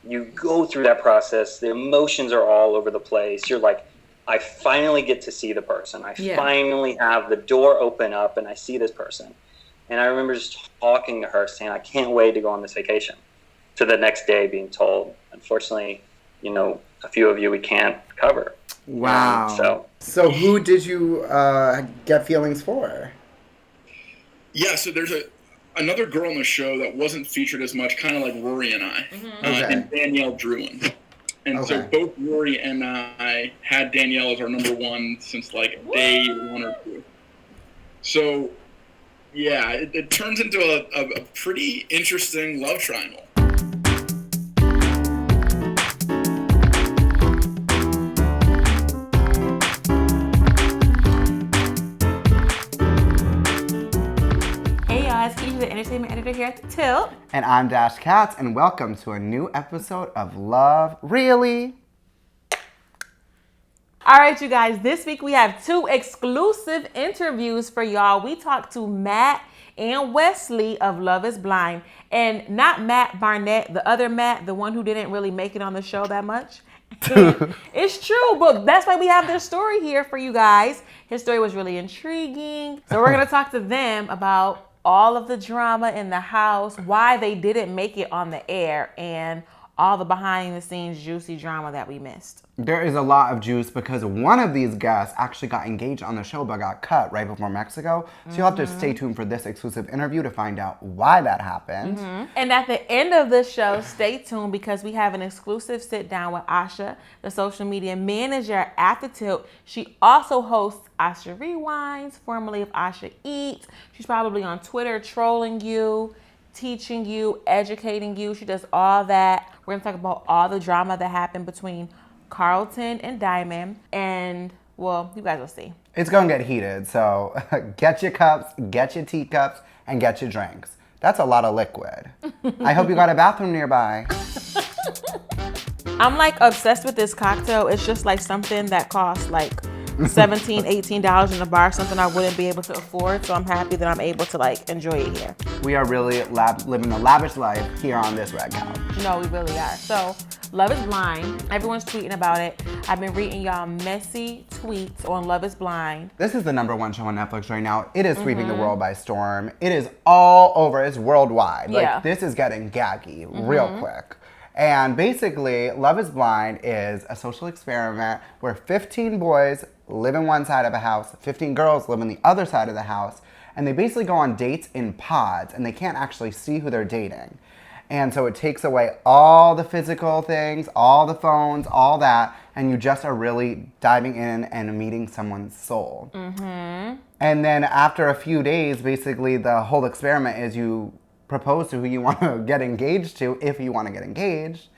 You go through that process. The emotions are all over the place. You're like, I finally get to see the person. I finally have the door open up and I see this person. And I remember just talking to her saying, I can't wait to go on this vacation. To the next day being told, unfortunately, a few of you we can't cover. Wow. So who did you get feelings for? Yeah, so there's another girl on the show that wasn't featured as much, kind of like Rory and I, and Danielle Druin. And so both Rory and I had Danielle as our number one since like day 1 or 2. So, yeah, it turns into a pretty interesting love triangle. The entertainment editor here at Tylt. And I'm Dash Katz, and welcome to a new episode of Love Really. All right, you guys, this week we have 2 exclusive interviews for y'all. We talked to Matt and Westley of Love is Blind, and not Matt Barnett, the other Matt, the one who didn't really make it on the show that much. It's true, but that's why we have their story here for you guys. His story was really intriguing. So we're going to talk to them about all of the drama in the house, why they didn't make it on the air, and all the behind the scenes juicy drama that we missed. There is a lot of juice because one of these guests actually got engaged on the show but got cut right before Mexico. So you'll have to stay tuned for this exclusive interview to find out why that happened. And at the end of the show, stay tuned because we have an exclusive sit down with Aasha, the social media manager at the Tylt. She also hosts Aasha Rewinds, formerly of Aasha Eats. She's probably on Twitter trolling you, teaching you, educating you. She does all that. We're going to talk about all the drama that happened between Carlton and Diamond. And, well, you guys will see. It's going to get heated. So get your cups, get your teacups, and get your drinks. That's a lot of liquid. I hope you got a bathroom nearby. I'm like obsessed with this cocktail. It's just like something that costs like $17, $18 in a bar, something I wouldn't be able to afford. So I'm happy that I'm able to like enjoy it here. We are really living a lavish life here on this red couch. No, we really are. So Love is Blind. Everyone's tweeting about it. I've been reading y'all messy tweets on Love is Blind. This is the #1 show on Netflix right now. It is sweeping the world by storm. It is all over. It's worldwide. Yeah. Like, this is getting gaggy real quick. And basically, Love is Blind is a social experiment where 15 boys live in one side of a house, 15 girls live in the other side of the house, and they basically go on dates in pods, and they can't actually see who they're dating. And so it takes away all the physical things, all the phones, all that, and you just are really diving in and meeting someone's soul. And then after a few days, basically the whole experiment is you propose to who you want to get engaged to, if you want to get engaged.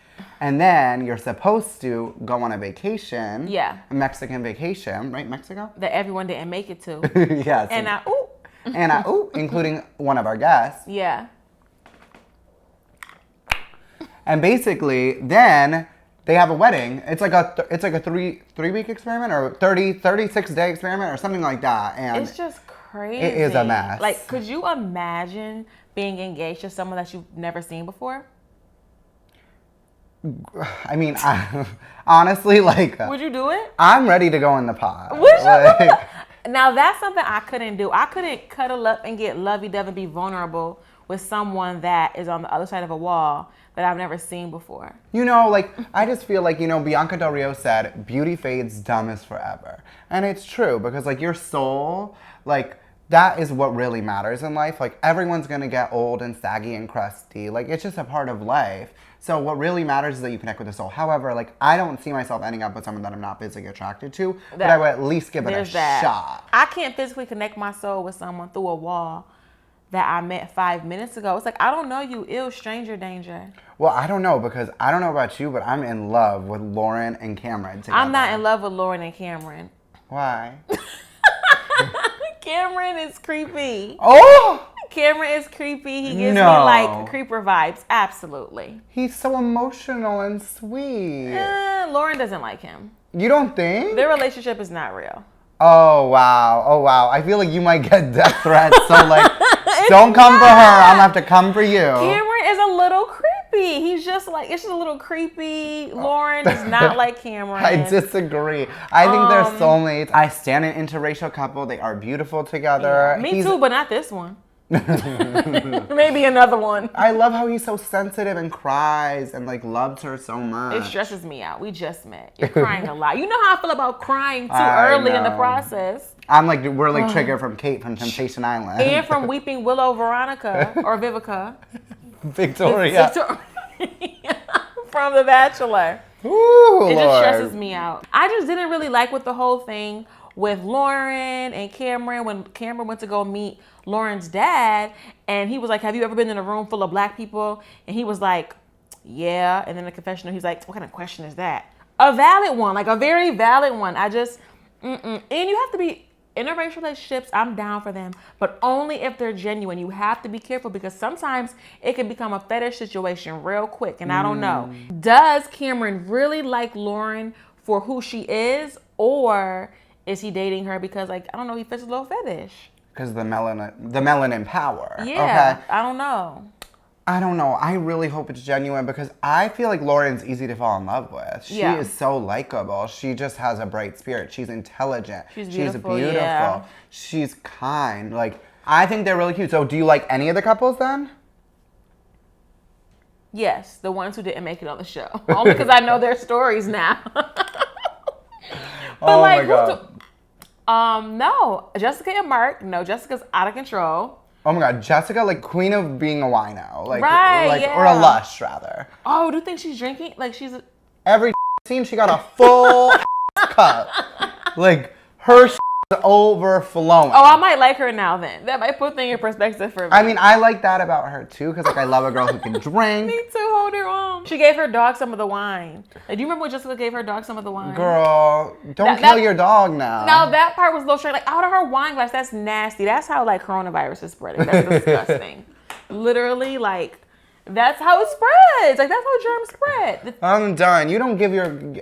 And then you're supposed to go on a vacation. Yeah. A Mexican vacation, right? Mexico? That everyone didn't make it to. Yes. And including one of our guests. Yeah. And basically, then they have a wedding. It's like a three-week experiment or 36-day experiment or something like that. And it's just crazy. It is a mess. Like, could you imagine being engaged to someone that you've never seen before? I mean, honestly, like... Would you do it? I'm ready to go in the pod. Would you? Now, that's something I couldn't do. I couldn't cuddle up and get lovey-dovey and be vulnerable with someone that is on the other side of a wall that I've never seen before. I just feel like, Bianca Del Rio said, beauty fades, dumb is forever. And it's true, because, like, your soul, like... that is what really matters in life. Like, everyone's gonna get old and saggy and crusty. Like, it's just a part of life. So what really matters is that you connect with the soul. However, like, I don't see myself ending up with someone that I'm not physically attracted to, but I would at least give it a shot. I can't physically connect my soul with someone through a wall that I met 5 minutes ago. It's like, I don't know you, ill stranger danger. Well, I don't know, because I don't know about you, but I'm in love with Lauren and Cameron together. I'm not in love with Lauren and Cameron. Why? Cameron is creepy. Oh! Cameron is creepy. He gives me like creeper vibes. Absolutely. He's so emotional and sweet. Lauren doesn't like him. You don't think? Their relationship is not real. Oh, wow. I feel like you might get death threats. So, like, don't come for her. I'm going to have to come for you. Cameron is a little creepy. creepy. He's just like, it's just a little creepy. Lauren is not like Cameron. I disagree. I think they're soulmates. I stand an interracial couple. They are beautiful together. Yeah, me too, but not this one. Maybe another one. I love how he's so sensitive and cries and like loves her so much. It stresses me out. We just met. You're crying a lot. You know how I feel about crying too early in the process. I'm like, we're like triggered from Kate from Temptation Island. And from Weeping Willow Veronica or Vivica. Victoria. From The Bachelor. Ooh, it just Lord. stresses me out. I just didn't really like with the whole thing with Lauren and Cameron when Cameron went to go meet Lauren's dad, and he was like, have you ever been in a room full of black people? And he was like, yeah. And then the confessional, he's like, what kind of question is that? A valid one, like a very valid one. I just, And you have to be, interracial relationships, I'm down for them, but only if they're genuine. You have to be careful because sometimes it can become a fetish situation real quick, and I don't know. Does Cameron really like Lauren for who she is, or is he dating her because, like, I don't know, he fits a little fetish? Because the melanin power. Yeah, okay? I don't know. I really hope it's genuine because I feel like Lauren's easy to fall in love with. She is so likable. She just has a bright spirit. She's intelligent. She's beautiful. Yeah. She's kind. Like, I think they're really cute. So do you like any of the couples then? Yes, the ones who didn't make it on the show. Only because I know their stories now. Oh my God. No, Jessica and Mark. No, Jessica's out of control. Oh my God, Jessica, like queen of being a wino, like, right, yeah. or a lush rather. Oh, do you think she's drinking? Like she's every scene she got a full cup, like her overflowing. Oh, I might like her now. Then that might put things in perspective for me. I mean, I like that about her too, because like I love a girl who can drink. Me too. Hold her on. She gave her dog some of the wine. Like, do you remember when Jessica gave her dog some of the wine? Girl, don't kill your dog now. No, that part was a little strange. Like out of her wine glass, that's nasty. That's how like coronavirus is spreading. That's disgusting. Literally, like. That's how it spreads. Like, that's how germs spread. I'm done. You don't give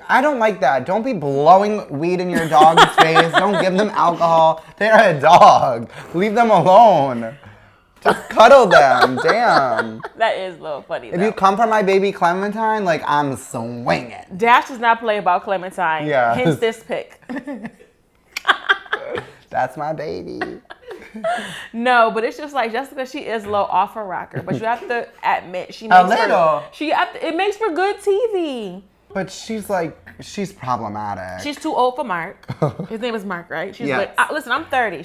I don't like that. Don't be blowing weed in your dog's face. Don't give them alcohol. They're a dog. Leave them alone. Just cuddle them. Damn. That is a little funny, though. If you come for my baby Clementine, like, I'm swinging. Dash does not play about Clementine. Yeah. Hence this pick. That's my baby. No, but it's just like Jessica, she is low off her rocker, but you have to admit she makes it makes for good TV. But she's problematic. She's too old for Mark. His name is Mark, right? She's yes. like, listen, I'm 30.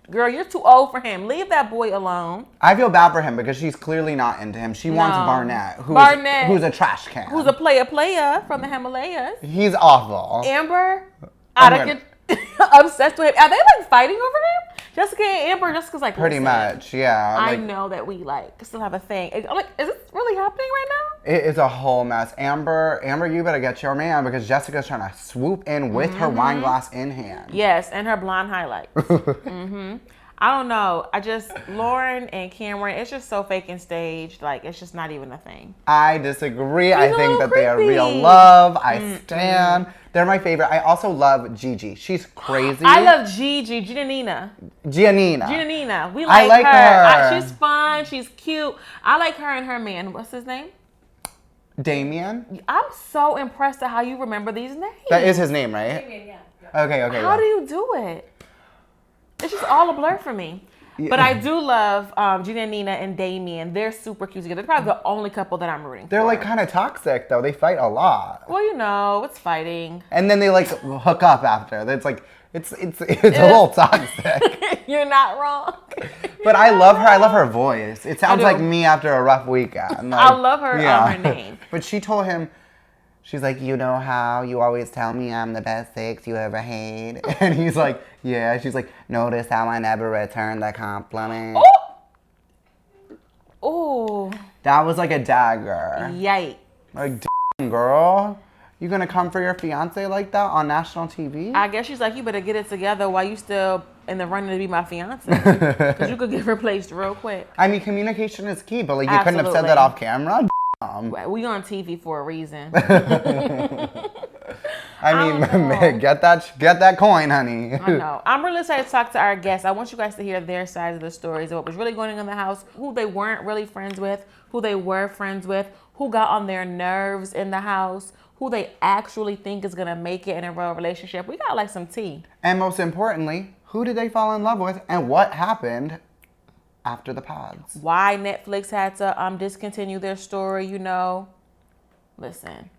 Girl, you're too old for him. Leave that boy alone. I feel bad for him because she's clearly not into him. She wants Barnett, who's a trash can. Who's a player from the Himalayas. He's awful. Amber, obsessed with him. Are they like fighting over him? Jessica and Amber, Jessica's like, pretty much, yeah. I know that we like still have a thing. I'm like, is this really happening right now? It is a whole mess. Amber, you better get your man because Jessica's trying to swoop in with her wine glass in hand. Yes, and her blonde highlights. I don't know. Lauren and Cameron, it's just so fake and staged. Like, it's just not even a thing. I disagree. I think that they are real love. I stan. They're my favorite. I also love Gigi. She's crazy. I love Gigi. Giannina. We like her. She's fun. She's cute. I like her and her man. What's his name? Damien. I'm so impressed at how you remember these names. That is his name, right? Damien, yeah. Okay. How do you do it? It's just all a blur for me. Yeah. But I do love Giannina and Damien. They're super cute together. They're probably the only couple that I'm rooting for. They're like kind of toxic though. They fight a lot. Well, it's fighting. And then they like hook up after. It's like it's a little toxic. You're not wrong. But I love her. I love her voice. It sounds like me after a rough weekend. Like, I love her her name. But she told him, she's like, you know how you always tell me I'm the best sex you ever had? And he's like, yeah. She's like, notice how I never returned the compliment. Oh. That was like a dagger. Yikes. Like, girl, you gonna come for your fiance like that on national TV? I guess she's like, you better get it together while you still in the running to be my fiance. Because you could get replaced real quick. I mean, communication is key, but like you couldn't have said that off camera. We on TV for a reason. I mean, get that coin, honey. I know. I'm really excited to talk to our guests. I want you guys to hear their sides of the stories of what was really going on in the house, who they weren't really friends with, who they were friends with, who got on their nerves in the house, who they actually think is going to make it in a real relationship. We got like some tea. And most importantly, who did they fall in love with and what happened after the pods? Why Netflix had to discontinue their story, you know. Listen.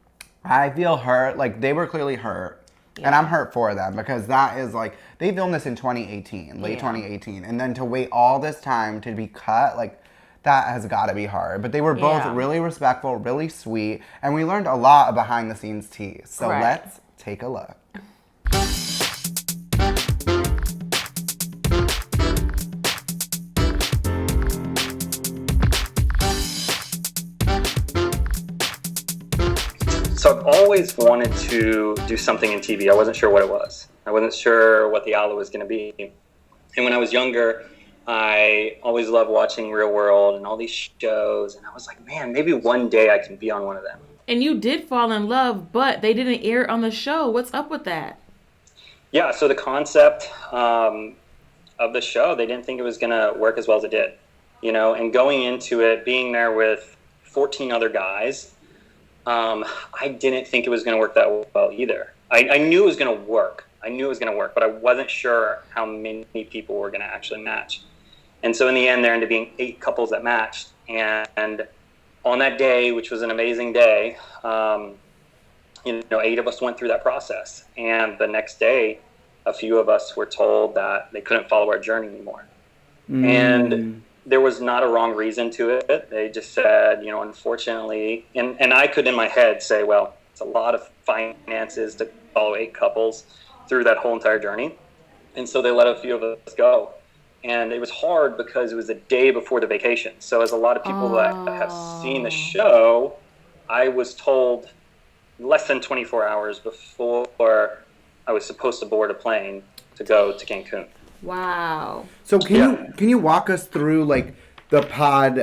I feel hurt. Like, they were clearly hurt. Yeah. And I'm hurt for them because that is like, they filmed this in 2018, late 2018. And then to wait all this time to be cut, like, that has got to be hard. But they were both really respectful, really sweet. And we learned a lot of behind the scenes tea. So let's take a look. So I've always wanted to do something in TV. I wasn't sure what it was. I wasn't sure what the outlet was going to be. And when I was younger, I always loved watching Real World and all these shows. And I was like, man, maybe one day I can be on one of them. And you did fall in love, but they didn't air it on the show. What's up with that? Yeah, so the concept of the show, they didn't think it was going to work as well as it did. You know, and going into it, being there with 14 other guys, I didn't think it was going to work that well either. I knew it was going to work. But I wasn't sure how many people were going to actually match. And so in the end, there ended up being 8 couples that matched. And on that day, which was an amazing day, 8 of us went through that process. And the next day, a few of us were told that they couldn't follow our journey anymore. And there was not a wrong reason to it. They just said, unfortunately, and I could in my head say, well, it's a lot of finances to follow 8 couples through that whole entire journey. And so they let a few of us go. And it was hard because it was the day before the vacation. So as a lot of people that have seen the show, I was told less than 24 hours before I was supposed to board a plane to go to Cancun. Wow. So can you walk us through like the pod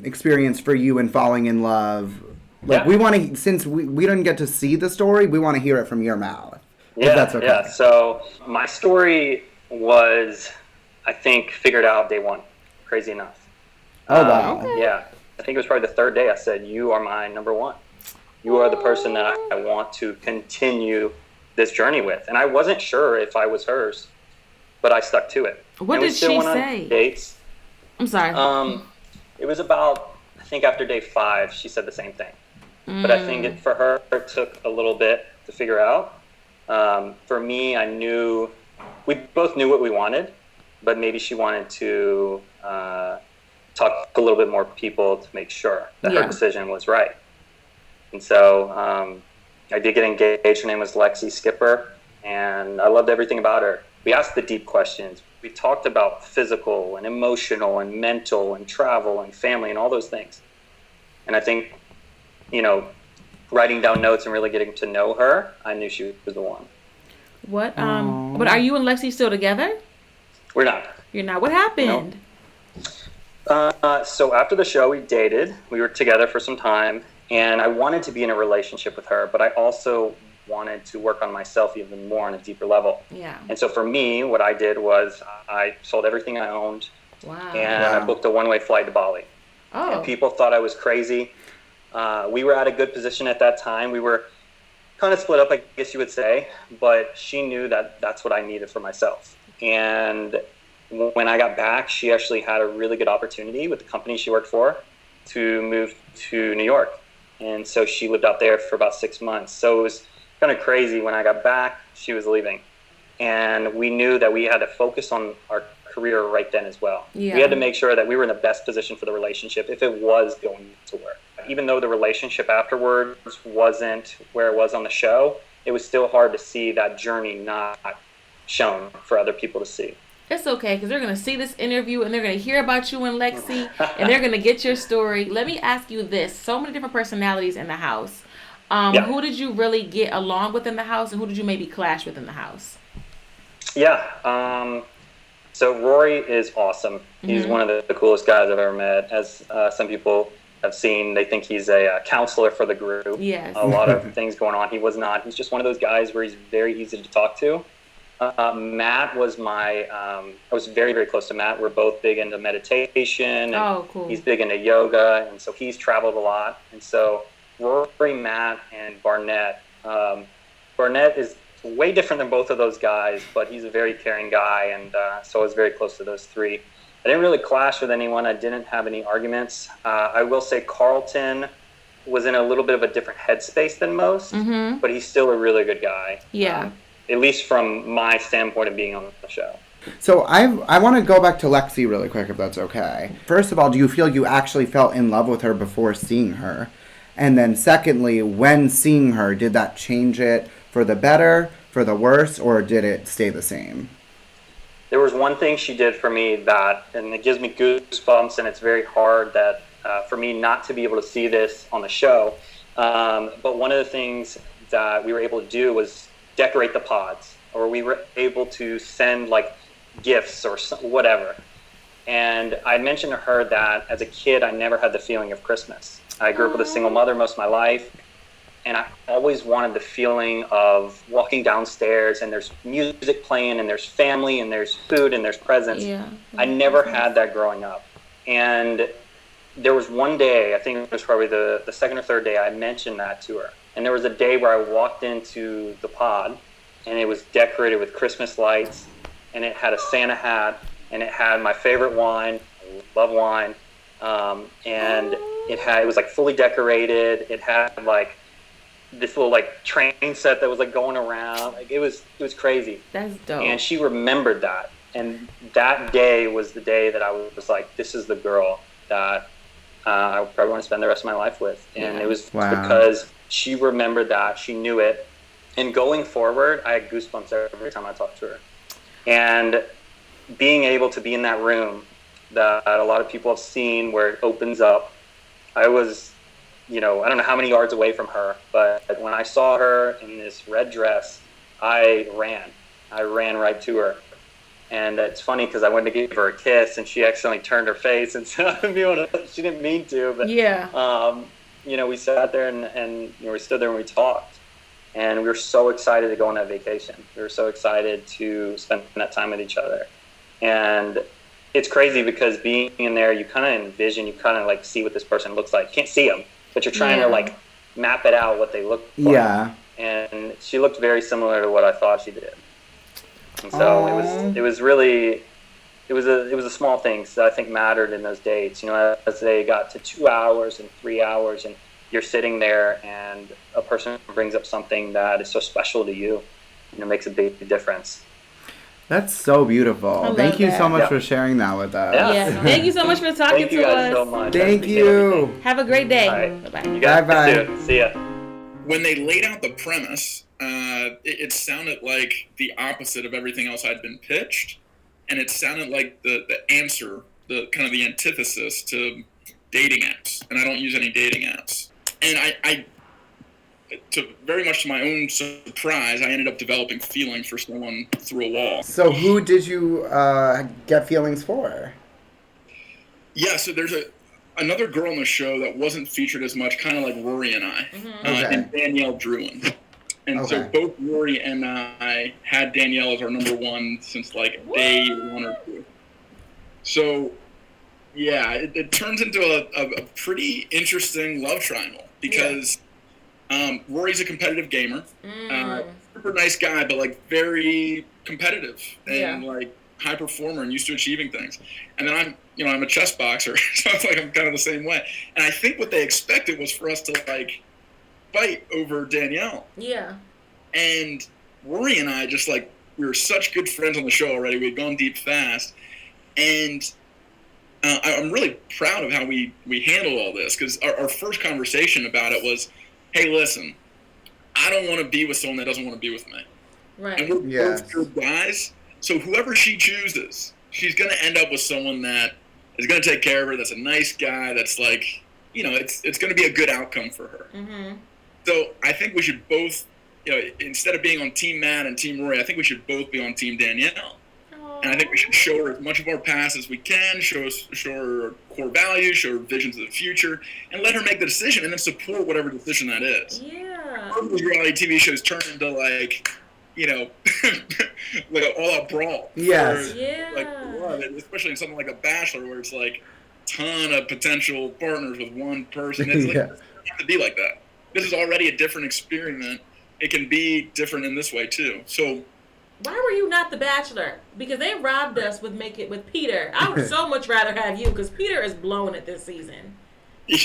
experience for you and falling in love? Like we want to, since we didn't get to see the story, we want to hear it from your mouth. Yeah, that's okay. Yeah. So my story was, I think, figured out day one. Crazy enough. Oh, wow. Okay. Yeah. I think it was probably the 3rd day I said, you are my number one. You are the person that I want to continue this journey with. And I wasn't sure if I was hers, but I stuck to it. What did she say? Dates. I'm sorry. It was about, I think after day 5, she said the same thing. But I think for her, it took a little bit to figure out. For me, we both knew what we wanted, but maybe she wanted to talk to a little bit more people to make sure that her decision was right. And so I did get engaged. Her name was Lexi Skipper, and I loved everything about her. We asked the deep questions. We talked about physical and emotional and mental and travel and family and all those things. And I think, writing down notes and really getting to know her, I knew she was the one. What? But are you and Lexi still together? We're not. You're not? What happened? No. So after the show, we dated. We were together for some time, and I wanted to be in a relationship with her, but I also wanted to work on myself even more on a deeper level. Yeah. And so for me, what I did was I sold everything I owned. Wow. And I booked a one-way flight to Bali. Oh. And people thought I was crazy. We were at a good position at that time. We were kind of split up, I guess you would say, but she knew that that's what I needed for myself. And when I got back, she actually had a really good opportunity with the company she worked for to move to New York. And so she lived out there for about 6 months. So it was kind of crazy. When I got back, she was leaving. And we knew that we had to focus on our career right then as well. Yeah. We had to make sure that we were in the best position for the relationship if it was going to work. Even though the relationship afterwards wasn't where it was on the show, it was still hard to see that journey not shown for other people to see. It's okay, because they're going to see this interview and they're going to hear about you and Lexi and they're going to get your story. Let me ask you this. So many different personalities in the house. Who did you really get along with in the house, and who did you maybe clash with in the house? Yeah. So Rory is awesome. He's one of the coolest guys I've ever met. As some people have seen, they think he's a counselor for the group. Yes. A lot of things going on. He was not. He's just one of those guys where he's very easy to talk to. Matt was I was very, very close to Matt. We're both big into meditation. And cool. He's big into yoga, and so he's traveled a lot. And so Rory, Matt, and Barnett. Barnett is way different than both of those guys, but he's a very caring guy, and so I was very close to those three. I didn't really clash with anyone. I didn't have any arguments. I will say Carlton was in a little bit of a different headspace than most, but he's still a really good guy. Yeah. At least from my standpoint of being on the show. So I want to go back to Lexi really quick, if that's okay. First of all, do you feel you actually fell in love with her before seeing her? And then secondly, when seeing her, did that change it for the better, for the worse, or did it stay the same? There was one thing she did for me and it gives me goosebumps, and it's very hard that for me not to be able to see this on the show. But one of the things that we were able to do was decorate the pods, or we were able to send like gifts or whatever. And I mentioned to her that as a kid, I never had the feeling of Christmas. I grew up with a single mother most of my life, and I always wanted the feeling of walking downstairs and there's music playing and there's family and there's food and there's presents. Yeah. I never had that growing up. And there was one day, I think it was probably the second or third day, I mentioned that to her. And there was a day where I walked into the pod, and it was decorated with Christmas lights, and it had a Santa hat, and it had my favorite wine. I love wine. And it was like fully decorated. It had like this little like train set that was like going around. Like it was crazy. That's dope. And she remembered that. And that day was the day that I was like, this is the girl that I probably want to spend the rest of my life with. And it was because she remembered that. She knew it. And going forward, I had goosebumps every time I talked to her. And being able to be in that room that a lot of people have seen where it opens up, I was, I don't know how many yards away from her, but when I saw her in this red dress, I ran right to her. And it's funny because I went to give her a kiss, and she accidentally turned her face, and so she didn't mean to, but we sat there and we stood there and we talked, and we were so excited to go on that vacation. We were so excited to spend that time with each other, and it's crazy because being in there, you kind of envision, you kind of like see what this person looks like. You can't see them, but you're trying to like map it out what they look like. Yeah. And she looked very similar to what I thought she did. And so it was a small things that I think mattered in those dates. As they got to 2 hours and 3 hours, and you're sitting there, and a person brings up something that is so special to you, makes a big difference. That's so beautiful. Thank you so much for sharing that with us. Yeah. Thank you so much for talking to us. Thank you guys so much. Thank you. Have a great day. Right. Bye-bye. You guys Bye-bye. See ya. When they laid out the premise, it sounded like the opposite of everything else I'd been pitched, and it sounded like the answer, the kind of the antithesis to dating apps. And I don't use any dating apps. And I very much to my own surprise, I ended up developing feeling for someone through a wall. So who did you get feelings for? Yeah, so there's another girl on the show that wasn't featured as much, kind of like Rory and I, and Danielle Druin. And so both Rory and I had Danielle as our number one since like day 1 or 2. So, yeah, it turns into a pretty interesting love triangle because Rory's a competitive gamer, super nice guy, but like very competitive and like high performer and used to achieving things. And then I'm a chess boxer, so it's like I'm kind of the same way. And I think what they expected was for us to like fight over Danielle. Yeah. And Rory and I just like, we were such good friends on the show already. We had gone deep fast. And I'm really proud of how we handled all this, because our first conversation about it was, hey, listen, I don't want to be with someone that doesn't want to be with me. Right. And we're both good guys, so whoever she chooses, she's going to end up with someone that is going to take care of her, that's a nice guy, that's like, it's going to be a good outcome for her. Mm-hmm. So I think we should both, instead of being on Team Matt and Team Rory, I think we should both be on Team Danielle. And I think we should show her as much of our past as we can, show her our core values, show her visions of the future, and let her make the decision, and then support whatever decision that is. Yeah. Reality TV shows turn into like like an all-out brawl. Yes. Like, especially in something like a Bachelor, where it's like ton of potential partners with one person. It's like, it doesn't have to be like that. This is already a different experiment. It can be different in this way too. So, why were you not the Bachelor? Because they robbed us with Peter. I would so much rather have you, because Peter is blowing it this season. Yeah.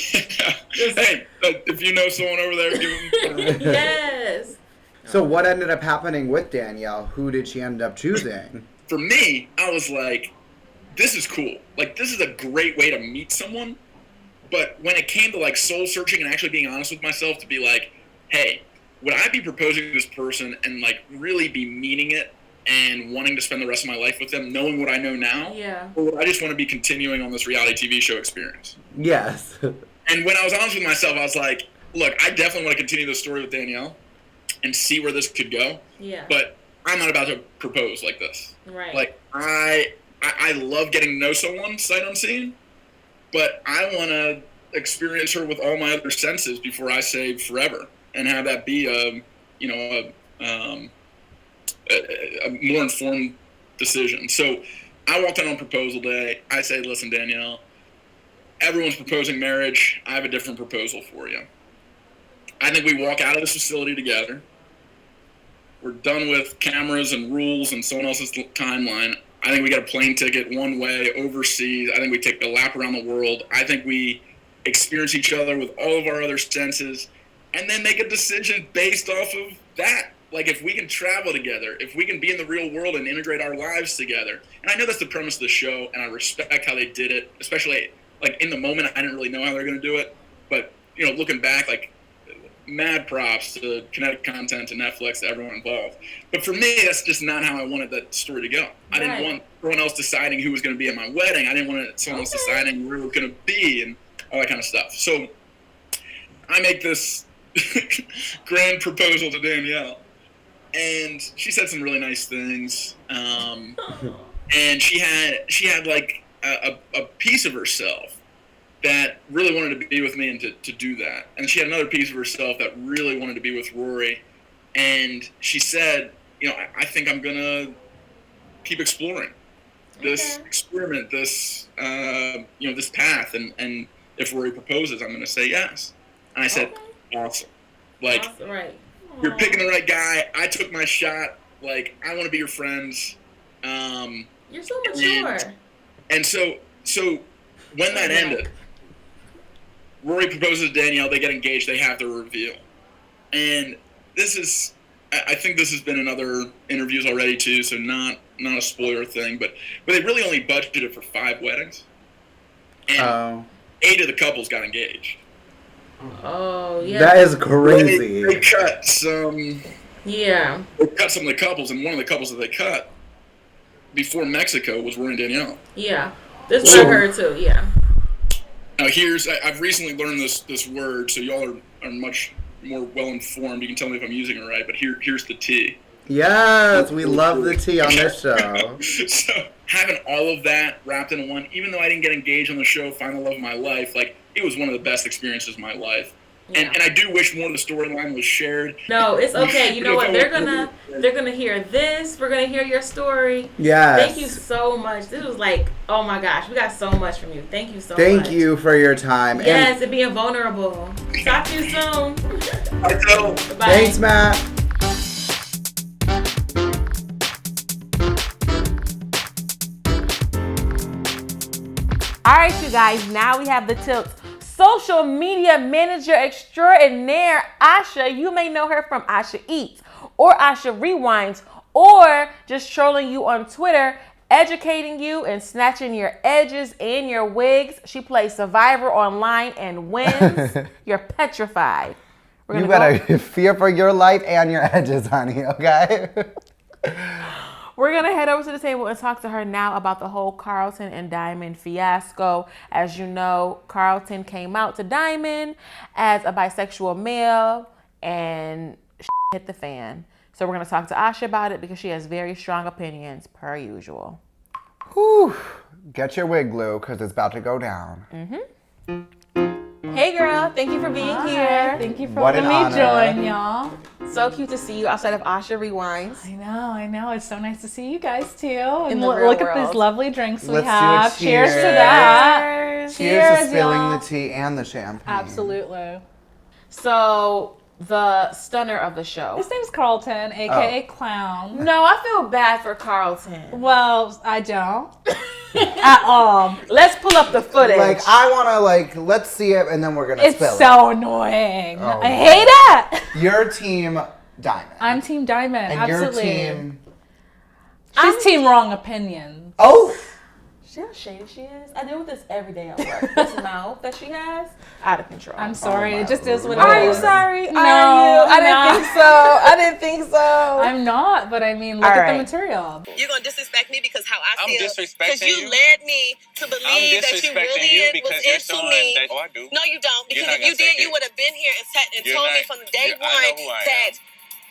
Hey, if you know someone over there, give them. Yes. So what ended up happening with Danielle? Who did she end up choosing? For me, I was like, this is cool. Like, this is a great way to meet someone. But when it came to like soul searching and actually being honest with myself, to be like, hey, would I be proposing to this person and like really be meaning it and wanting to spend the rest of my life with them, knowing what I know now? Yeah. Or would I just want to be continuing on this reality TV show experience? Yes. And when I was honest with myself, I was like, look, I definitely want to continue the story with Danielle and see where this could go. Yeah. But I'm not about to propose like this. Right. Like, I love getting to know someone sight unseen, but I want to experience her with all my other senses before I say forever, and have that be a more informed decision. So I walked in on proposal day. I say, listen, Danielle, everyone's proposing marriage. I have a different proposal for you. I think we walk out of this facility together. We're done with cameras and rules and someone else's timeline. I think we get a plane ticket one way overseas. I think we take the lap around the world. I think we experience each other with all of our other senses, and then make a decision based off of that. Like, if we can travel together, if we can be in the real world and integrate our lives together. And I know that's the premise of the show, and I respect how they did it, especially, like, in the moment, I didn't really know how they were going to do it. But, looking back, like, mad props to Kinetic Content, to Netflix, to everyone involved. But for me, that's just not how I wanted that story to go. I didn't want everyone else deciding who was going to be at my wedding. I didn't want someone else deciding where we were going to be and all that kind of stuff. So I make this grand proposal to Danielle, and she said some really nice things. And she had like a piece of herself that really wanted to be with me and to do that. And she had another piece of herself that really wanted to be with Rory. And she said, I think I'm going to keep exploring this experiment, this, this path. And if Rory proposes, I'm going to say yes. And I said, awesome. Like, awesome, right. You're picking the right guy. I took my shot. Like, I want to be your friends. You're so mature. And so when that ended, Rory proposes to Danielle, they get engaged, they have their reveal. And I think this has been in other interviews already too, so not a spoiler thing, but they really only budgeted for 5 weddings. And 8 of the couples got engaged. Oh, yeah. That is crazy. They cut some... Yeah. They cut some of the couples, and one of the couples that they cut before Mexico was Rory and Danielle. Yeah. This is what I heard too, yeah. Now I've recently learned this word, so y'all are much more well-informed. You can tell me if I'm using it right, but here's the tea. Yes, we love the tea on this show. So having all of that wrapped into one, even though I didn't get engaged on the show, find the love of my life, like, it was one of the best experiences of my life. Yeah. And I do wish more of the storyline was shared. No, it's okay. You know what? They're gonna hear this. We're gonna hear your story. Yes. Thank you so much. This was like, oh my gosh, we got so much from you. Thank you so much. Thank you for your time. Yes, and being vulnerable. Talk to you soon. Bye. Thanks, Matt. All right, you guys. Now we have the Tylt social media manager extraordinaire, Aasha. You may know her from Aasha Eats or Aasha Rewinds, or just trolling you on Twitter, educating you and snatching your edges and your wigs. She plays Survivor online and wins. You're petrified. You better fear for your life and your edges, honey, okay? We're going to head over to the table and talk to her now about the whole Carlton and Diamond fiasco. As you know, Carlton came out to Diamond as a bisexual male, and hit the fan. So we're going to talk to Aasha about it because she has very strong opinions, per usual. Whew. Get your wig glue because it's about to go down. Hey, girl. Thank you for being here. Thank you for letting me join, y'all. So cute to see you outside of Aasha Rewinds. I know. It's so nice to see you guys too. And the real look world. at these lovely drinks we Let's have. do a cheers. Cheers to that. Cheers to spilling y'all. the tea and the champagne. Absolutely. So, the stunner of the show. His name's Carlton, aka Clown. No, I feel bad for Carlton. Well, I don't. At all. Let's pull up the footage. Like, I want to, let's see it, and then we're going to spill it. It's so annoying. Oh, I hate it. Your team, Diamond. I'm Team Diamond, and absolutely. your team... She's Team Wrong Opinion. Oh! See how shady she is? I deal with this every day at work. This mouth that she has, out of control. I'm sorry. It just is what it Are you is. sorry? No, I didn't I'm think so. I didn't think so. I'm not, but I mean, look All at right. the material. You're going to disrespect me because how I I'm feel. disrespecting Because you you. led me to believe that you disrespecting really you was because you're into showing me. that. Oh, I do. No, you don't. You're Because not if you gonna did, take you it. would have been here and You're told me not- from day I know one who I that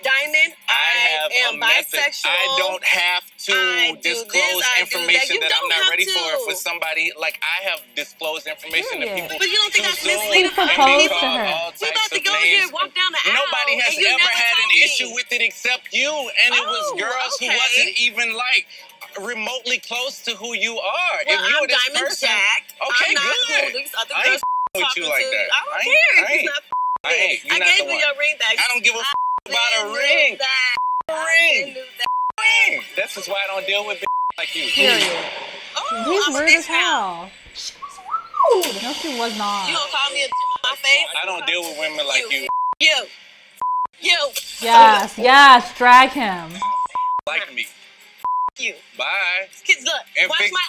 Diamond, I have am a method. bisexual. I don't have to I do disclose this, I do that. information You that I'm don't not have ready to. for somebody. Like, I have disclosed information to Period. people. But you don't think too that's soon, misleading and for be proposed called to her. all We types about to of go here, names. walk down the aisle. Nobody has and you ever never had told an me. issue with it except you, and it was Oh, girls who okay. wasn't even like remotely close to who you are. Well, if you I'm were this Diamond person, Jack. okay, I'm not good. who these other I girls ain't with you talking like to. that. I don't I care if ain't. he's not I ain't. You're I not gave the you one. your ring back. I don't give a about a knew ring. that. A I ring. knew that. Ring. This is why I don't deal with like you. Period. Oh, He's I'm a rude bitch as now. hell. No, she was not. You gonna call me a in my face? I don't deal with women like you. You. Yes, drag him. Like me. You. Bye. Kids, look. And Watch fix- my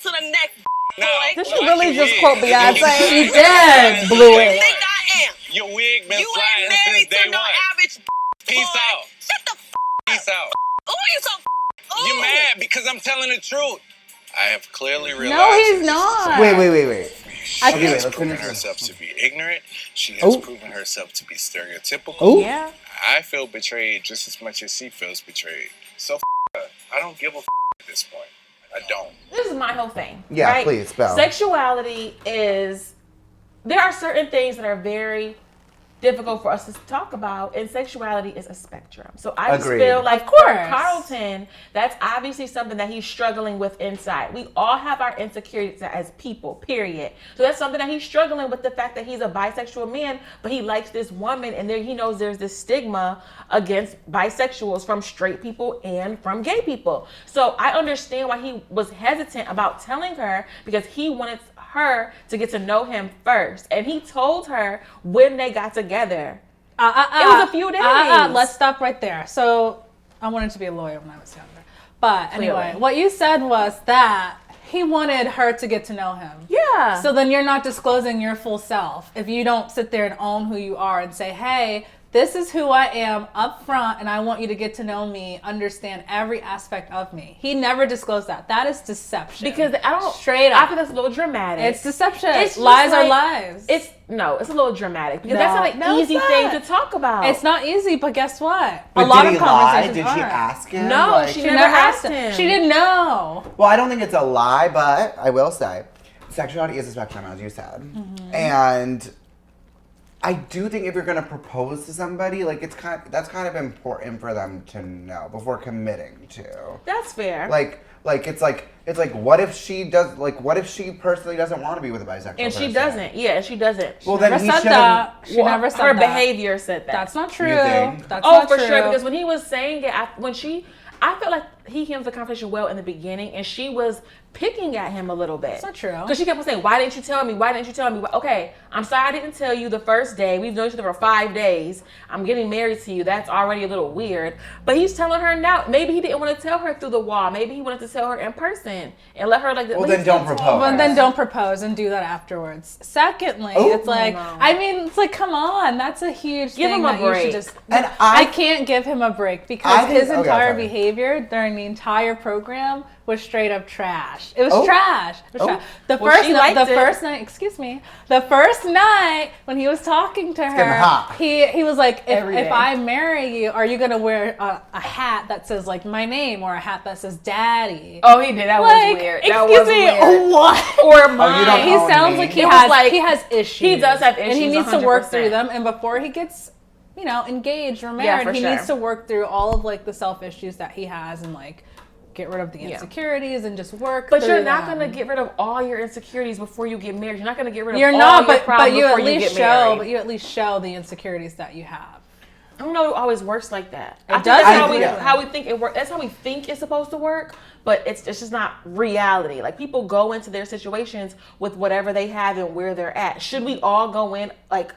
to the neck, boy. No. Did she watch really your just wig. quote Beyonce? She did. Blew You it. think I am? Your wig been You flying ain't since married day to no one. average Peace boy. out. Shut the Peace out. Ooh, you so ooh. You mad because I'm telling the truth. I have clearly realized. No, that he's this not. Wait. She I has can't- let's proven finish this. herself to be ignorant. She has Oh. proven herself to be stereotypical. Oh. Yeah. I feel betrayed just as much as she feels betrayed. So her. I don't give a at this point. I don't. This is my whole thing. Yeah, right? please, spell. Sexuality is, there are certain things that are very difficult for us to talk about, and sexuality is a spectrum. So I just Agreed. feel like Of course. for Carlton, that's obviously something that he's struggling with inside. We all have our insecurities as people, period. So that's something that he's struggling with, the fact that he's a bisexual man, but he likes this woman, and there he knows there's this stigma against bisexuals from straight people and from gay people. So I understand why he was hesitant about telling her, because he wanted her to get to know him first. And he told her when they got together. It was a few days. Let's stop right there. So I wanted to be a lawyer when I was younger. But anyway, Clearly. what you said was that he wanted her to get to know him. Yeah. So then you're not disclosing your full self. If you don't sit there and own who you are and say, hey, this is who I am up front, and I want you to get to know me, understand every aspect of me. He never disclosed that. That is deception. Because I don't, Straight I up. think that's a little dramatic. It's deception. It's just Lies are like- lies. It's a little dramatic, because No. that's not an No, it's easy not. thing to talk about. It's not easy, but guess what? But a lot did of he lie? conversations Did she are. ask him? No, Like- she She never never asked asked him. She didn't know. Well, I don't think it's a lie, but I will say, sexuality is a spectrum, as you said. And I do think if you're gonna propose to somebody, like that's kind of important for them to know before committing to. That's fair. It's like what if she does, like what if she personally doesn't want to be with a bisexual and she person? doesn't. Yeah, and she doesn't. Well, then Never he said shouldn't. that. She Well, never said her that. behavior said that. That's not true. You think? That's Oh, not for true. sure. Because when he was saying it, I felt like he handled the conversation well in the beginning, and she was picking at him a little bit. That's not true. Because she kept on saying, "Why didn't you tell me? Why didn't you tell me?" Okay, I'm sorry I didn't tell you the first day. We've known each other for 5 days. I'm getting married to you. That's already a little weird. But he's telling her now. Maybe he didn't want to tell her through the wall. Maybe he wanted to tell her in person and let her like. Well, then don't propose. But then don't propose and do that afterwards. Secondly, Oh. it's like, No. I mean, it's like, come on, that's a huge Give thing him a that you break. should just. And I can't give him a break because I think- his okay, entire sorry. behavior during the entire program was straight up trash. It was Oh. trash. It was Oh. trash. The Well, first she night, liked the it. first night, excuse me, the first night when he was talking to getting her, hot. he was like, Every day. if I marry you, are you gonna wear a hat that says like my name or a hat that says daddy? Oh, he did. That Like, was weird. That excuse was me, weird. what? Or mine. you don't He own sounds me. like he It was has like- he has issues. he does have and he issues, needs to work 100%. through them. And before he gets engaged or Yeah, married, for he sure. needs to work through all of like the self issues that he has and like get rid of the insecurities and just work. But through you're not them. going to get rid of all your insecurities before you get married. You're not going to get rid of You're all not, your but problems you before at you least get married. But you at least show the insecurities that you have. I don't know. It always works like that. It I think does. That's how we think it works. That's how we think it's supposed to work, but it's just not reality. Like people go into their situations with whatever they have and where they're at. Should we all go in like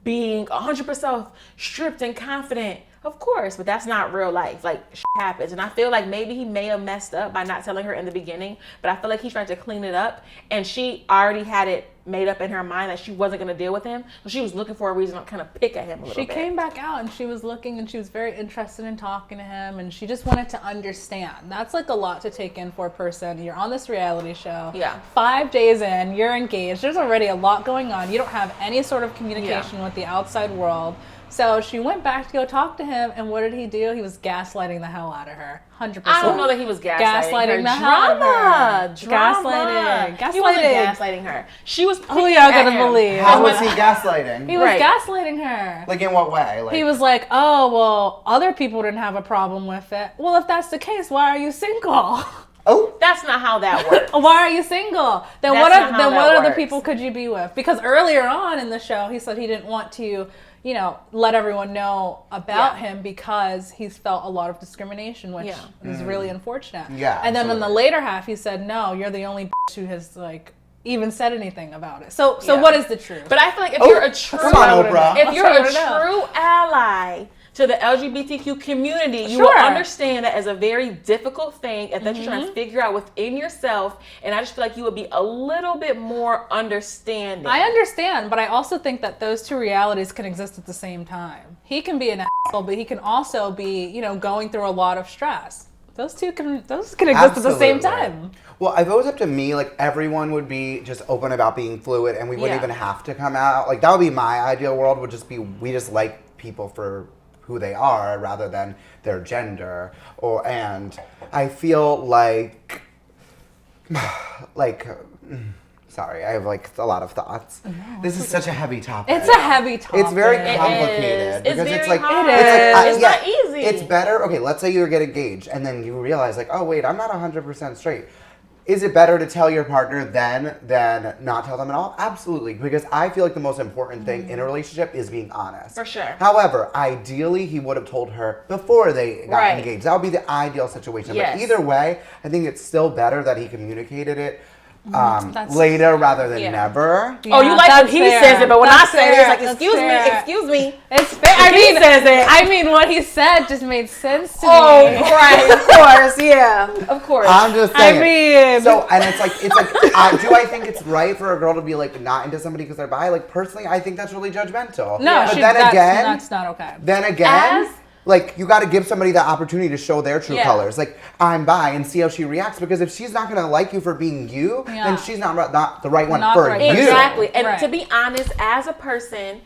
being 100% stripped and confident? Of course, but that's not real life. Like shit happens, and I feel like maybe he may have messed up by not telling her in the beginning. But I feel like he tried to clean it up, and she already had it made up in her mind that she wasn't going to deal with him. So she was looking for a reason to kind of pick at him a little bit. She came back out and she was looking and she was very interested in talking to him and she just wanted to understand. That's like a lot to take in for a person. You're on this reality show. Yeah. 5 days in, you're engaged. There's already a lot going on. You don't have any sort of communication with the outside world. So she went back to go talk to him, and what did he do? He was gaslighting the hell out of her. 100%. I don't know that he was gaslighting her. the hell out of her. Drama. Gaslighting. He wasn't gaslighting her. She was Who y'all gonna believe? How was he gaslighting? He was gaslighting her. Like in what way? Like, He was like, oh, well, other people didn't have a problem with it. Well, if that's the case, why are you single? oh, That's not how that works. Why are you single? Then That's what not how then that what other works. people could you be with? Because earlier on in the show, he said he didn't want to, let everyone know about him because he's felt a lot of discrimination, which is really unfortunate. Yeah, And then in the absolutely. later half, he said, no, you're the only who has like even said anything about it. So what is the truth? But I feel like if you're a true, come on, Oprah. if you're a That's what I wanna true ally to the LGBTQ community, you Sure. will understand that as a very difficult thing and that you're trying to figure out within yourself. And I just feel like you would be a little bit more understanding. I understand, but I also think that those two realities can exist at the same time. He can be an asshole, but he can also be, going through a lot of stress. Those can exist at the same time. Well, if it was up to me, like everyone would be just open about being fluid, and we wouldn't even have to come out. Like that would be my ideal world. Would just be we just like people for who they are rather than their gender. And I feel like sorry, I have like a lot of thoughts. No, this is such a heavy topic. It's a heavy topic. It's very complicated It's because very it's like hard. it's not easy. It's better. Okay, let's say you get engaged and then you realize like, oh wait, I'm not 100% straight. Is it better to tell your partner then than not tell them at all? Absolutely, because I feel like the most important thing in a relationship is being honest. For sure. However, ideally, he would have told her before they got Right. engaged. That would be the ideal situation. Yes. But either way, I think it's still better that he communicated it That's- later rather than never. Oh, you like when that's he fair. says it, but when That's I say it, it's like, fair. excuse That's fair. me. It's fair. He says it. I mean, what he said just made sense to Oh, me. right, of course, yeah, of course. I'm just I saying. mean, So, and it's like, do I think it's right for a girl to be like not into somebody because they're bi? Like personally, I think that's really judgmental. no, but then again, that's not okay. then again, As- like you got to give somebody the opportunity to show their true Yeah. colors. Like I'm bi and see how she reacts, because if she's not gonna like you for being you, Yeah. then she's not the right one Not for the right you. person. Exactly. And Right. to be honest, as a person,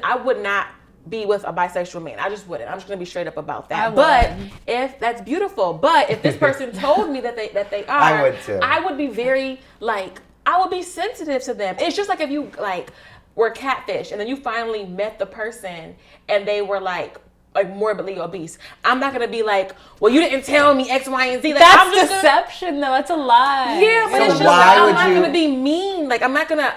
I would not be with a bisexual man. I just wouldn't. I'm just gonna be straight up about I that. would. But if that's beautiful, but if this person told me that they are, I would too. I would be very I would be sensitive to them. It's just like if you were catfish and then you finally met the person and they were like morbidly obese. I'm not gonna be like, well, you didn't tell me X, Y, and Z. Like, That's I'm just deception, though. That's a lie. yeah, but So it's just why I'm would not you- gonna be mean. Like I'm not gonna.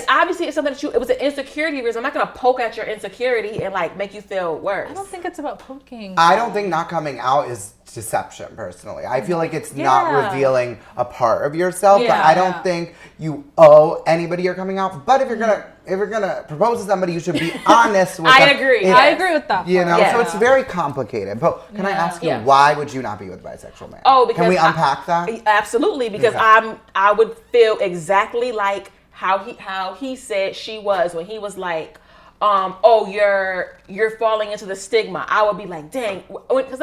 Obviously, it's something that it was an insecurity reason. I'm not gonna poke at your insecurity and make you feel worse. I don't think it's about poking. I don't think not coming out is deception, personally. I feel like it's not Yeah. revealing a part of yourself, but Yeah. I don't think you owe anybody your coming out. But if you're gonna propose to somebody, you should be honest with I them. agree. If- I agree with that. You know, part. so it's very complicated. But can I ask you, Yeah. why would you not be with a bisexual man? Oh, because can we unpack that? Absolutely, because Okay. I would feel exactly like how he said she was when he was like, oh, you're falling into the stigma. I would be like, dang, because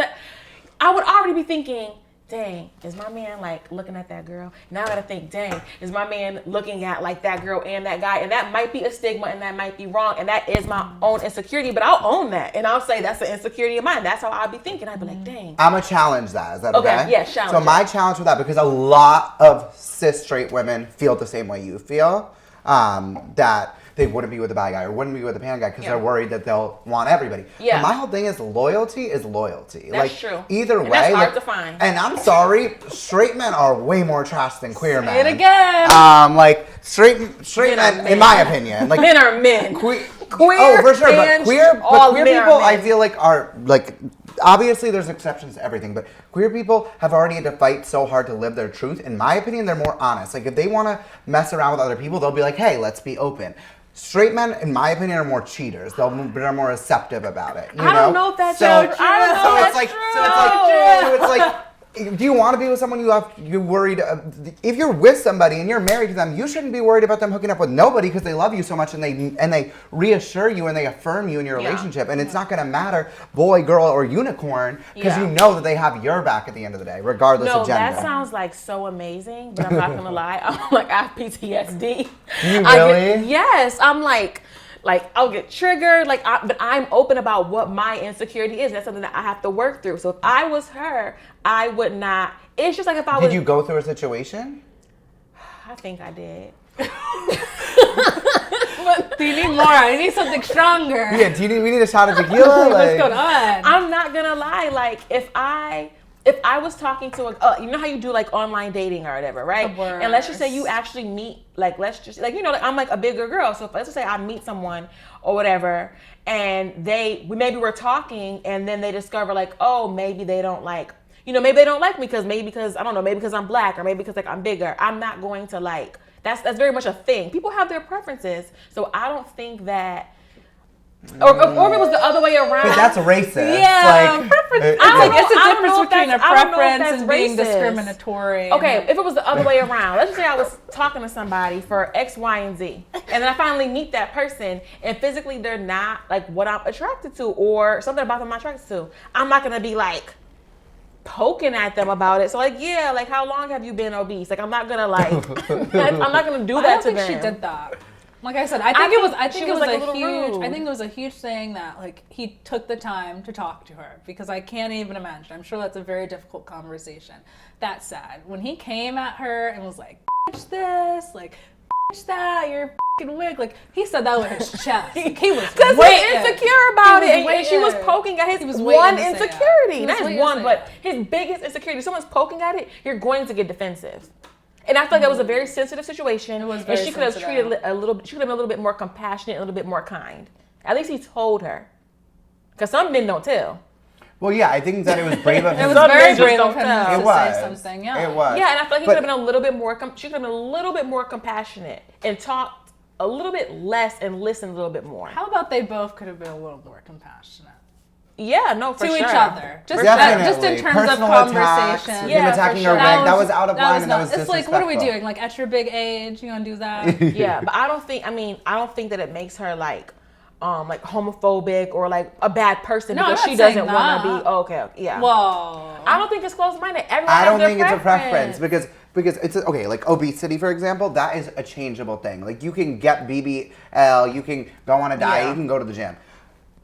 I would already be thinking, dang, is my man looking at that girl? Now I gotta think, dang, is my man looking at that girl and that guy? And that might be a stigma and that might be wrong. And that is my own insecurity, but I'll own that. And I'll say that's an insecurity of mine. That's how I'll be thinking. I'd be like, dang. I'm gonna challenge that. Is that okay? Okay, yeah, challenge So it. my challenge with that, because a lot of cis straight women feel the same way you feel, that they wouldn't be with the bad guy or wouldn't be with the pan guy because they're worried that they'll want everybody. Yeah. But my whole thing is loyalty is loyalty. That's true. Either way. That's hard to find. And I'm sorry, straight men are way more trash than queer men. Say it again. Straight men, in my opinion. Like, men are men. Queer, for sure. But queer people, I feel like, are like, obviously there's exceptions to everything, but queer people have already had to fight so hard to live their truth. In my opinion, they're more honest. Like, if they want to mess around with other people, they'll be like, hey, let's be open. Straight men, in my opinion, are more cheaters. They're more receptive about it. I don't know if that's true. I don't know if that's true. So it's like, do you want to be with someone you're worried? If you're with somebody and you're married to them, you shouldn't be worried about them hooking up with nobody because they love you so much and they reassure you and they affirm you in your relationship. And it's not going to matter, boy, girl, or unicorn, because you know that they have your back at the end of the day, regardless of gender. No, that sounds like so amazing, but I'm not going to lie. I'm like, I have PTSD. You really? Yes. I'm like I'll get triggered, but I'm open about what my insecurity is. That's something that I have to work through. So if I was her, I would not. It's just like if I was. Did you go through a situation? I think I did. But do you need more? You need something stronger. Yeah. We need a shot of tequila? What's going on? I'm not gonna lie. Like if I was talking to you know how you do like online dating or whatever, right? And let's just say you actually meet, like, I'm like a bigger girl. So let's just say I meet someone or whatever, and maybe we're talking, and then they discover like, oh, maybe they don't like, maybe they don't like me because I don't know, maybe because I'm black or maybe because like I'm bigger. I'm not going to like, that's very much a thing. People have their preferences. So I don't think that. Or if it was the other way around. But that's racist. Yeah, preference. It's a difference between a preference and being discriminatory. Okay, if it was the other way around, let's just say I was talking to somebody for X, Y, and Z, and then I finally meet that person, and physically they're not like what I'm attracted to, or something about them I'm attracted to. I'm not gonna be like poking at them about it. So like, yeah, like how long have you been obese? Like I'm not gonna like, I'm not gonna do that to them. I don't think she did that. Like I said, I think it was a huge thing that like he took the time to talk to her, because I can't even imagine. I'm sure that's a very difficult conversation. That said, when he came at her and was like, "Bitch this," like, "Bitch that," you're fucking wig. Like he said that with his chest. Like, he was because he's insecure about it, and she was poking at his one insecurity. Not his one, but his biggest insecurity. If someone's poking at it, you're going to get defensive. And I feel like that was a very sensitive situation. It was very sensitive. And she could have treated she could have been a little bit more compassionate, a little bit more kind. At least he told her. Because some men don't tell. Well, yeah, I think that it was brave of him. It was very brave of him to say something. Yeah, it was. Yeah, and I feel like he could have been a little bit more. She could have been a little bit more compassionate and talked a little bit less and listened a little bit more. How about they both could have been a little more compassionate? Yeah, no, for to sure. each other. Just in terms personal of conversation. Attacks, him attacking her rank. That was out of line and that was disrespectful. It's like, what are we doing? Like, at your big age, you gonna do that? Yeah, but I don't think that it makes her like homophobic or like a bad person because she doesn't want to be okay. Yeah. Whoa. I don't think it's close-minded. I don't think it's a preference because it's okay. Like obesity, for example, that is a changeable thing. Like you can get BBL, you can go on a diet, you can go to the gym.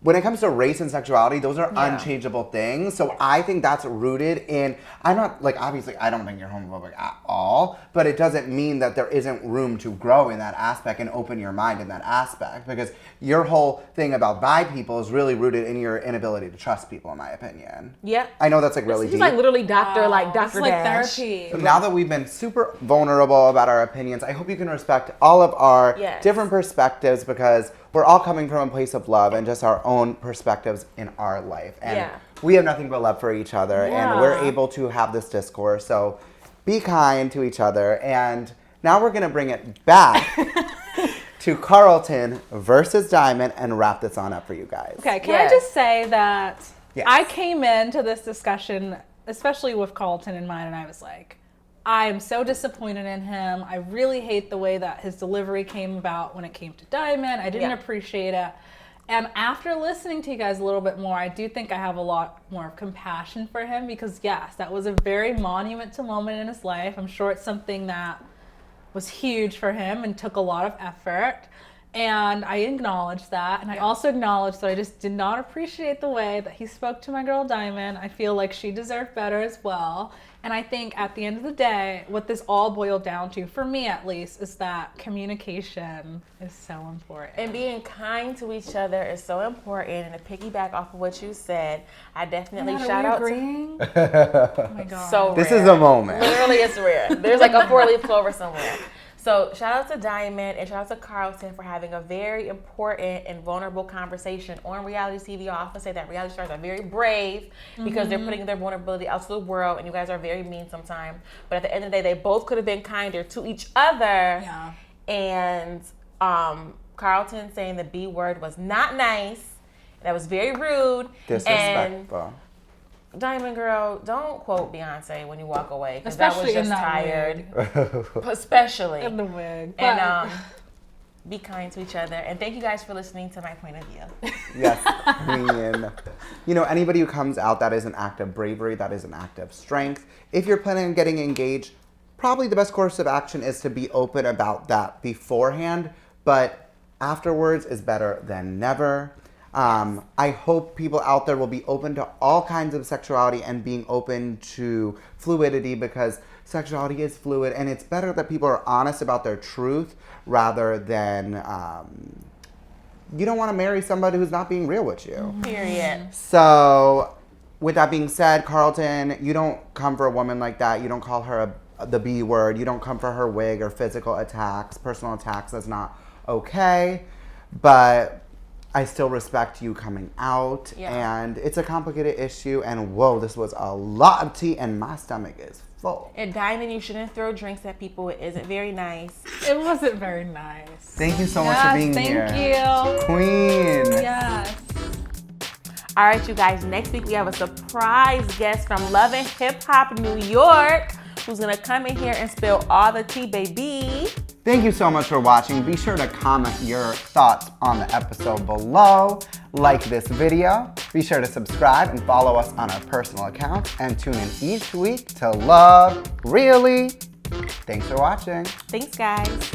When it comes to race and sexuality, those are unchangeable things. So I think that's rooted in, I'm not, like, obviously, I don't think you're homophobic at all, but it doesn't mean that there isn't room to grow in that aspect and open your mind in that aspect. Because your whole thing about bi people is really rooted in your inability to trust people, in my opinion. Yeah. I know that's, like, really deep. He's like literally Dr. It's like Dash. therapy. So now that we've been super vulnerable about our opinions, I hope you can respect all of our different perspectives, because we're all coming from a place of love and just our own perspectives in our life. And we have nothing but love for each other, and we're able to have this discourse. So be kind to each other. And now we're going to bring it back to Carlton versus Diamond and wrap this on up for you guys. Okay, can I just say that I came into this discussion, especially with Carlton in mind, and I was like, I am so disappointed in him. I really hate the way that his delivery came about when it came to Diamond. I didn't appreciate it. And after listening to you guys a little bit more, I do think I have a lot more compassion for him, because yes, that was a very monumental moment in his life. I'm sure it's something that was huge for him and took a lot of effort. And I acknowledged that. And I also acknowledged that I just did not appreciate the way that he spoke to my girl Diamond. I feel like she deserved better as well. And I think at the end of the day, what this all boiled down to, for me at least, is that communication is so important. And being kind to each other is so important. And to piggyback off of what you said, I definitely shout out to... Oh my God. So this rare. is a moment. Literally, it's rare. There's like a 4-leaf clover somewhere. So shout out to Diamond and shout out to Carlton for having a very important and vulnerable conversation on reality TV. I often say that reality stars are very brave because they're putting their vulnerability out to the world, and you guys are very mean sometimes. But at the end of the day, they both could have been kinder to each other. Yeah. And Carlton saying the B word was not nice. That was very rude. Disrespectful. And Diamond girl, don't quote Beyonce when you walk away, because that was just tired. Especially in the wig. And be kind to each other. And thank you guys for listening to my point of view. Yes, queen. You know, anybody who comes out, that is an act of bravery. That is an act of strength. If you're planning on getting engaged, probably the best course of action is to be open about that beforehand. But afterwards is better than never. I hope people out there will be open to all kinds of sexuality and being open to fluidity, because sexuality is fluid, and it's better that people are honest about their truth rather than you don't want to marry somebody who's not being real with you. Period. So with that being said, Carlton, you don't come for a woman like that. You don't call her the B word. You don't come for her wig or physical attacks, personal attacks. That's not okay. But I still respect you coming out, and it's a complicated issue, and whoa, this was a lot of tea, and my stomach is full. And Diamond, you shouldn't throw drinks at people. It isn't very nice. It wasn't very nice. Thank you so much for being here. Thank you. Queen. Yes. All right, you guys, next week we have a surprise guest from Love and Hip Hop New York who's gonna come in here and spill all the tea, baby. Thank you so much for watching. Be sure to comment your thoughts on the episode below. Like this video. Be sure to subscribe and follow us on our personal accounts, and tune in each week to Love Really. Thanks for watching. Thanks, guys.